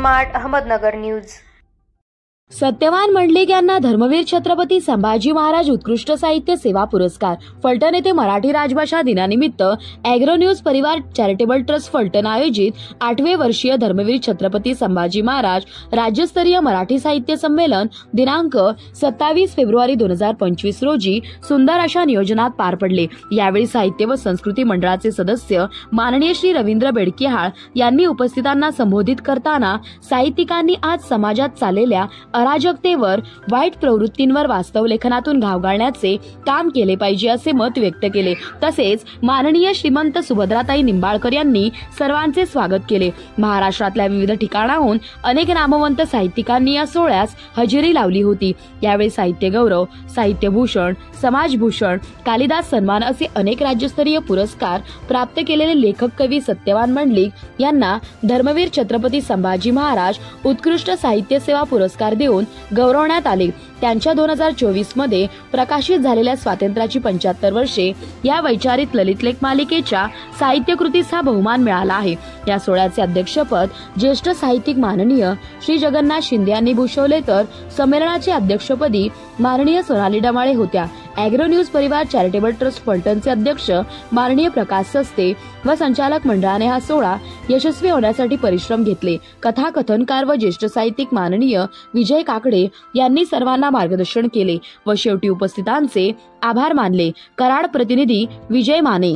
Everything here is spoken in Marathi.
Smart Ahmednagar news. सत्यवान मंडलिक यांना धर्मवीर छत्रपती संभाजी महाराज उत्कृष्ट साहित्य सेवा पुरस्कार। फलटण येथे मराठी राजभाषा दिनानिमित्त ॲग्रो न्यूज परिवार चॅरिटेबल ट्रस्ट फलटण आयोजित 8वे वर्षीय धर्मवीर छत्रपती संभाजी महाराज राज्यस्तरीय मराठी साहित्य संमेलन दिनांक 27 फेब्रुवारी 2025 रोजी सुंदर अशा नियोजनात पार पडले। यावेळी साहित्य व संस्कृती मंडळाचे सदस्य माननीय श्री रवींद्र बेडकिहाळ यांनी उपस्थितांना संबोधित करताना साहित्यिकांनी आज समाजात चाललेल्या अराजकतेवर, वाईट प्रवृत्तींवर वास्तव लेखनातून घाव घालण्याचे काम केले पाहिजे असे मत व्यक्त केले। तसेच माननीय श्रीमंत सुभद्राताई निंबाळकर यांनी सर्वांचे स्वागत केले। महाराष्ट्रातल्या विविध ठिकाणाहून अनेक नामवंत साहित्यिकांनी या सोहळ्यास हजेरी लावली होती। यावेळी साहित्य गौरव, साहित्यभूषण, समाजभूषण, कालिदास सन्मान असे अनेक राज्यस्तरीय पुरस्कार प्राप्त केलेले लेखक कवी सत्यवान मंडलिक यांना धर्मवीर छत्रपती संभाजी महाराज उत्कृष्ट साहित्य सेवा पुरस्कार देऊन गौरवण्यात आले। त्यांच्या 2024 मध्ये प्रकाशित झालेल्या स्वातंत्र्याची 75 वर्षे या वैचारिक ललितलेख मालिकेच्या साहित्य कृतीस हा बहुमान मिळाला आहे। या सोहळ्याचे अध्यक्षपद ज्येष्ठ साहित्यिक माननीय श्री जगन्नाथ शिंदे यांनी भूषवले, तर संमेलनाचे अध्यक्षपदी माननीय सोनाली डमाळे होत्या। ॲग्रो न्यूज परिवार चॅरिटेबल ट्रस्ट फलटणचे अध्यक्ष माननीय प्रकाश सस्ते व संचालक मंडळाने हा सोहळा यशस्वी होण्यासाठी परिश्रम घेतले। कथाकथनकार व ज्येष्ठ साहित्यिक माननीय विजय काकडे यांनी सर्वांना मार्गदर्शन केले व शेवटी उपस्थितांचे आभार मानले। कराड प्रतिनिधी विजय माने।